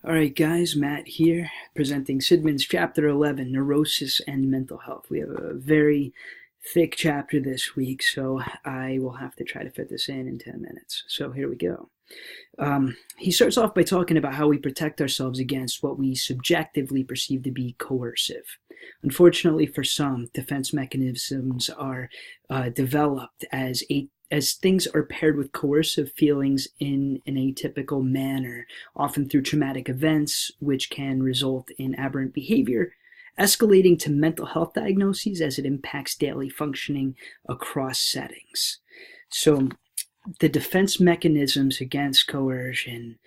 Alright guys, Matt here, presenting SidmanCh Chapter 11, Neurosis and Mental Health. We have a very thick chapter this week, so I will have to try to fit this in 10 minutes. So here we go. He starts off by talking about how we protect ourselves against what we subjectively perceive to be coercive. Unfortunately for some, defense mechanisms are developed as things are paired with coercive feelings in an atypical manner, often through traumatic events, which can result in aberrant behavior, escalating to mental health diagnoses as it impacts daily functioning across settings. So the defense mechanisms against coercion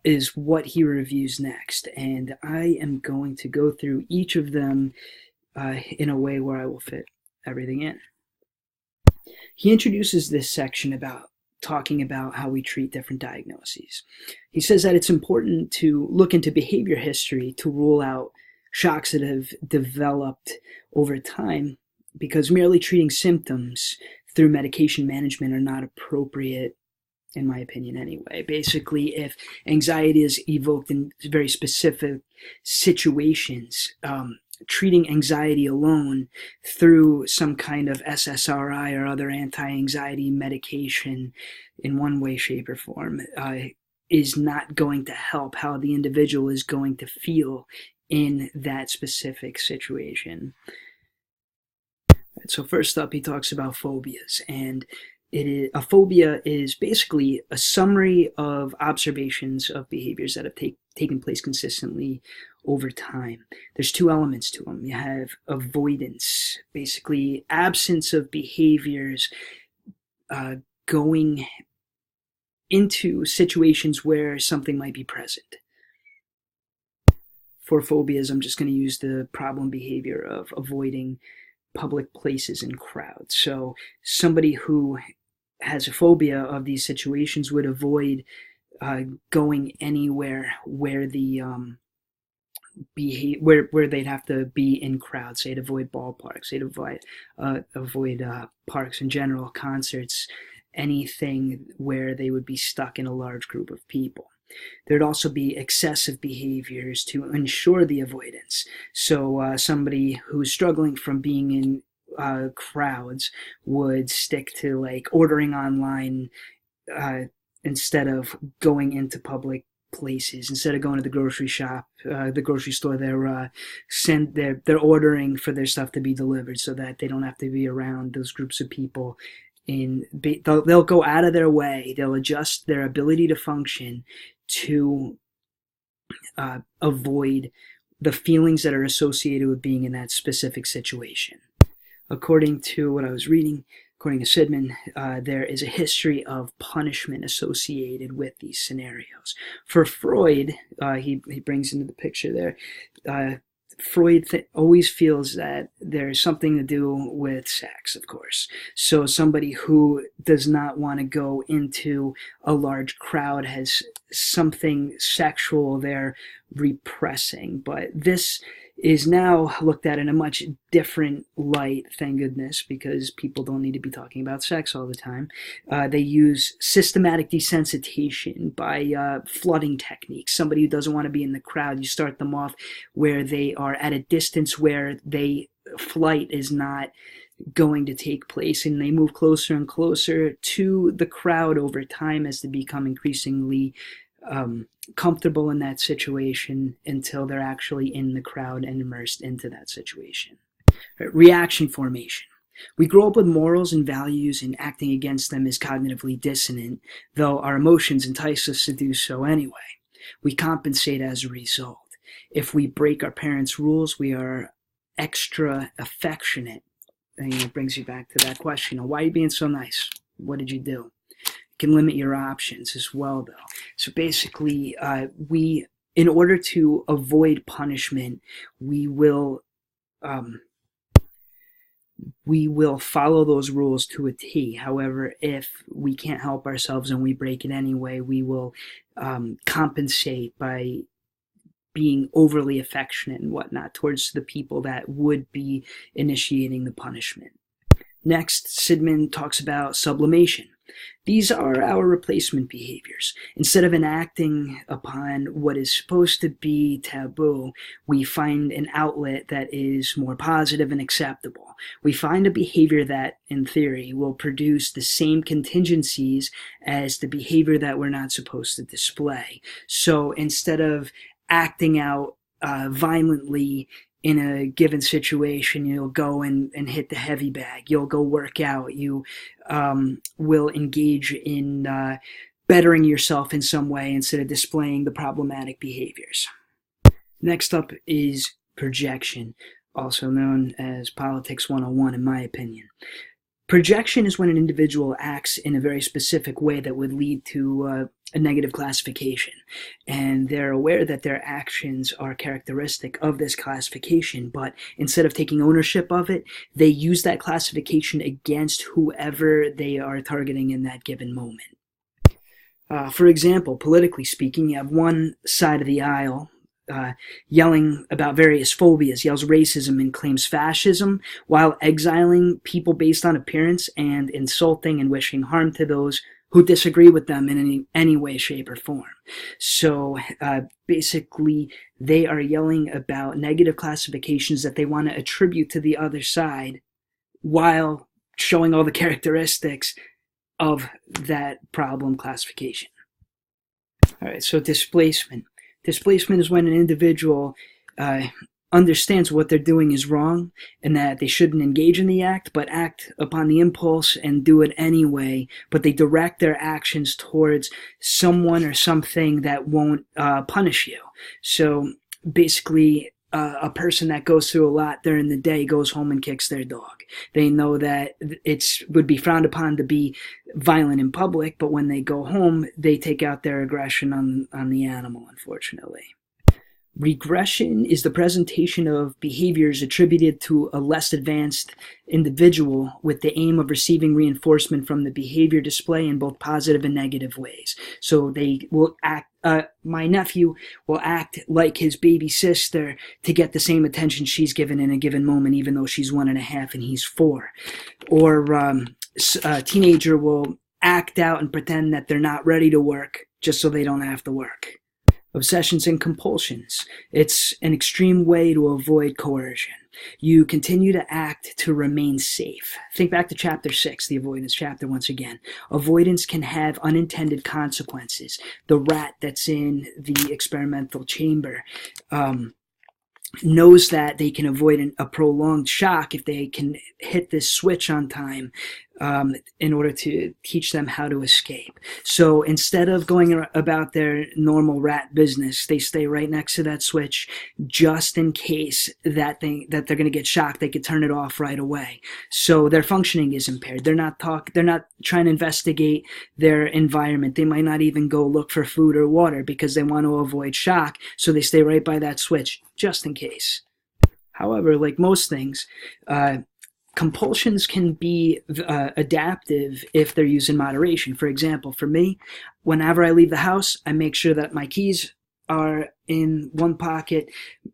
is what he reviews next, and I am going to go through each of them in a way where I will fit everything in. He introduces this section about talking about how we treat different diagnoses. He says that it's important to look into behavior history to rule out shocks that have developed over time, because merely treating symptoms through medication management are not appropriate, in my opinion anyway. Basically, if anxiety is evoked in very specific situations, treating anxiety alone through some kind of SSRI or other anti-anxiety medication in one way, shape, or form is not going to help how the individual is going to feel in that specific situation. So first up, he talks about phobias, and a phobia is basically a summary of observations of behaviors that have taken place consistently over time. There's two elements to them. You have avoidance, basically absence of behaviors going into situations where something might be present. For phobias, I'm just going to use the problem behavior of avoiding public places and crowds. So somebody who has a phobia of these situations would avoid going anywhere where the where they'd have to be in crowds. They'd avoid ballparks. They'd avoid parks in general, concerts, anything where they would be stuck in a large group of people. There'd also be excessive behaviors to ensure the avoidance. So somebody who's struggling from being in crowds would stick to like ordering online instead of going into public places. Instead of going to the grocery shop, the grocery store, they're ordering for their stuff to be delivered so that they don't have to be around those groups of people. They'll go out of their way. They'll adjust their ability to function to avoid the feelings that are associated with being in that specific situation. According to what I was reading, according to Sidman, there is a history of punishment associated with these scenarios. For Freud, he brings into the picture there, Freud always feels that there's something to do with sex, of course. So somebody who does not want to go into a large crowd has something sexual they're repressing. But this is now looked at in a much different light, thank goodness, because people don't need to be talking about sex all the time. They use systematic desensitization by flooding techniques. Somebody who doesn't want to be in the crowd, you start them off where they are at a distance where flight is not going to take place, and they move closer and closer to the crowd over time as they become increasingly comfortable in that situation until they're actually in the crowd and immersed into that situation. Reaction formation. We grow up with morals and values, and acting against them is cognitively dissonant, though our emotions entice us to do so anyway. We compensate as a result. If we break our parents' rules, we are extra affectionate. And it brings you back to that question, why are you being so nice? What did you do? Can limit your options as well, though. So basically, in order to avoid punishment, we will follow those rules to a T. However, if we can't help ourselves and we break it anyway, we will compensate by being overly affectionate and whatnot towards the people that would be initiating the punishment. Next, Sidman talks about sublimation. These are our replacement behaviors. Instead of enacting upon what is supposed to be taboo, we find an outlet that is more positive and acceptable. We find a behavior that, in theory, will produce the same contingencies as the behavior that we're not supposed to display. So instead of acting out violently in a given situation, you'll go and hit the heavy bag. You'll go work out. You will engage in bettering yourself in some way instead of displaying the problematic behaviors. Next up is projection, also known as Politics 101 in my opinion. Projection is when an individual acts in a very specific way that would lead to a negative classification, and they're aware that their actions are characteristic of this classification, but instead of taking ownership of it, they use that classification against whoever they are targeting in that given moment. For example, politically speaking, you have one side of the aisle yelling about various phobias, yells racism and claims fascism, while exiling people based on appearance and insulting and wishing harm to those who disagree with them in any way, shape, or form. So basically, they are yelling about negative classifications that they want to attribute to the other side while showing all the characteristics of that problem classification. All right, so displacement. Displacement is when an individual understands what they're doing is wrong and that they shouldn't engage in the act, but act upon the impulse and do it anyway, but they direct their actions towards someone or something that won't punish you. So basically, a person that goes through a lot during the day goes home and kicks their dog. They know that it would be frowned upon to be violent in public, but when they go home, they take out their aggression on the animal, unfortunately. Regression is the presentation of behaviors attributed to a less advanced individual with the aim of receiving reinforcement from the behavior display in both positive and negative ways. So they will act, my nephew will act like his baby sister to get the same attention she's given in a given moment, even though she's 1.5 and he's 4. Or a teenager will act out and pretend that they're not ready to work just so they don't have to work. Obsessions and compulsions. It's an extreme way to avoid coercion. You continue to act to remain safe. Think back to chapter 6, the avoidance chapter once again. Avoidance can have unintended consequences. The rat that's in the experimental chamber knows that they can avoid a prolonged shock if they can hit this switch on time in order to teach them how to escape. So instead of going about their normal rat business, they stay right next to that switch just in case that they're going to get shocked. They could turn it off right away. So their functioning is impaired. They're not trying to investigate their environment. They might not even go look for food or water because they want to avoid shock. So they stay right by that switch just in case. However, like most things, compulsions can be adaptive if they're used in moderation. For example, for me, whenever I leave the house, I make sure that my keys are in one pocket,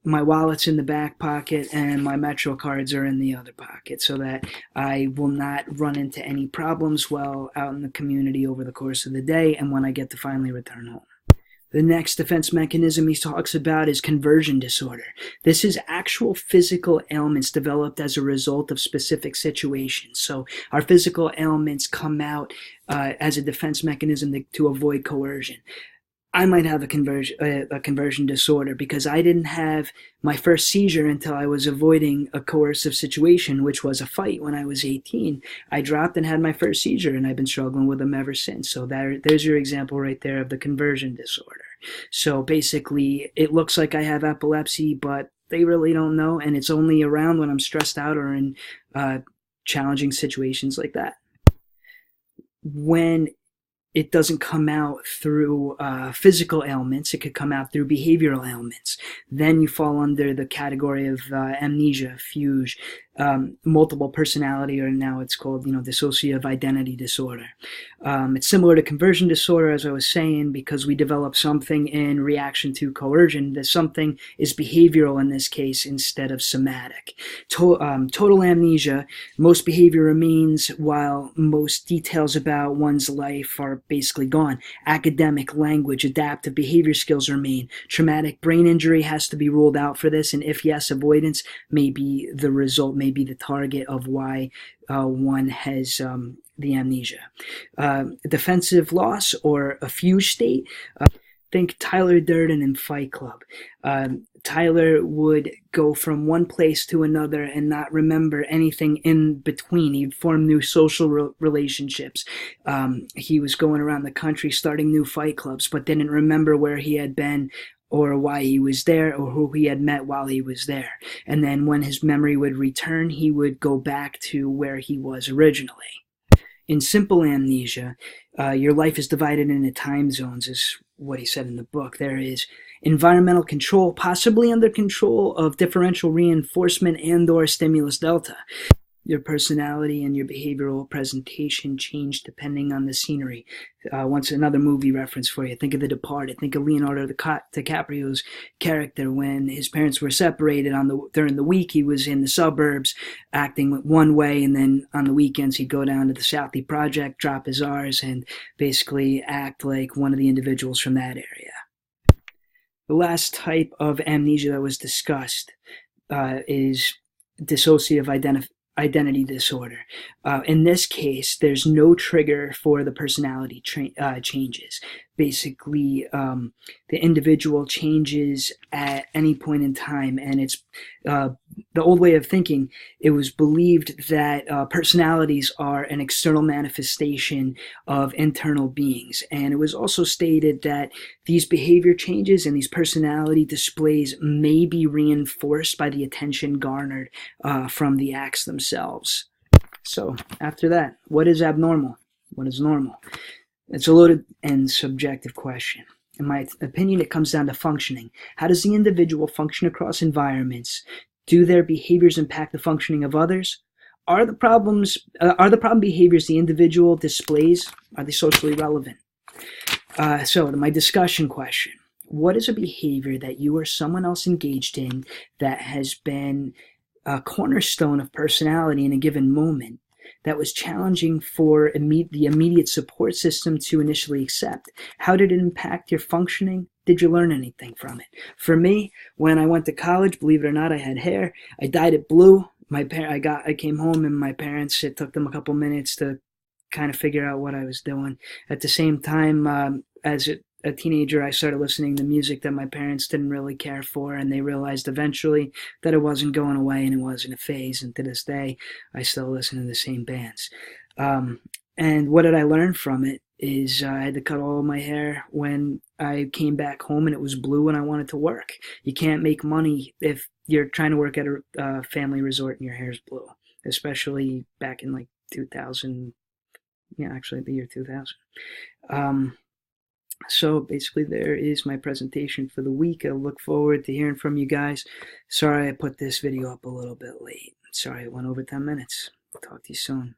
my wallet's in the back pocket, and my Metro cards are in the other pocket so that I will not run into any problems while out in the community over the course of the day and when I get to finally return home. The next defense mechanism he talks about is conversion disorder. This is actual physical ailments developed as a result of specific situations. So our physical ailments come out as a defense mechanism to avoid coercion. I might have a conversion disorder because I didn't have my first seizure until I was avoiding a coercive situation, which was a fight when I was 18. I dropped and had my first seizure, and I've been struggling with them ever since. So there's your example right there of the conversion disorder. So basically, it looks like I have epilepsy, but they really don't know, and it's only around when I'm stressed out or in challenging situations like that. When it doesn't come out through physical ailments, it could come out through behavioral ailments. Then you fall under the category of amnesia, fugue, multiple personality, or now it's called, dissociative identity disorder. It's similar to conversion disorder, as I was saying, because we develop something in reaction to coercion. That something is behavioral in this case instead of somatic. Total amnesia, most behavior remains while most details about one's life are basically gone. Academic, language, adaptive behavior skills remain. Traumatic brain injury has to be ruled out for this, and if yes, avoidance may be the result, may be the target of why one has the amnesia. Defensive loss or a fuse state. Think Tyler Durden in Fight Club. Tyler would go from one place to another and not remember anything in between. He'd form new social relationships. He was going around the country starting new fight clubs, but didn't remember where he had been or why he was there or who he had met while he was there. And then when his memory would return, he would go back to where he was originally. In simple amnesia, your life is divided into time zones, is what he said in the book. There is environmental control, possibly under control of differential reinforcement and or stimulus delta. Your personality and your behavioral presentation change depending on the scenery. Once another movie reference for you. Think of The Departed. Think of Leonardo DiCaprio's character when his parents were separated. During the week, he was in the suburbs acting one way, and then on the weekends, he'd go down to the Southie Project, drop his R's, and basically act like one of the individuals from that area. The last type of amnesia that was discussed is dissociative identity disorder. In this case, there's no trigger for the personality changes. Basically, the individual changes at any point in time, and it's the old way of thinking. It was believed that personalities are an external manifestation of internal beings, and it was also stated that these behavior changes and these personality displays may be reinforced by the attention garnered from the acts themselves. So after that, what is abnormal? What is normal? It's a loaded and subjective question. In my opinion, it comes down to functioning. How does the individual function across environments? Do their behaviors impact the functioning of others? Are the problem behaviors the individual displays, are they socially relevant? So to my discussion question, what is a behavior that you or someone else engaged in that has been a cornerstone of personality in a given moment that was challenging for the immediate support system to initially accept? How did it impact your functioning? Did you learn anything from it? For me, when I went to college, believe it or not, I had hair. I dyed it blue. I came home and my parents, it took them a couple minutes to kind of figure out what I was doing. At the same time, as a teenager, I started listening to music that my parents didn't really care for, and they realized eventually that it wasn't going away and it wasn't a phase. And to this day, I still listen to the same bands. And what did I learn from it is I had to cut all of my hair when I came back home and it was blue and I wanted to work. You can't make money if you're trying to work at a family resort and your hair's blue, especially back in like 2000. Yeah, actually the year 2000. So basically there is my presentation for the week. I look forward to hearing from you guys. Sorry I put this video up a little bit late. Sorry it went over 10 minutes. Talk to you soon.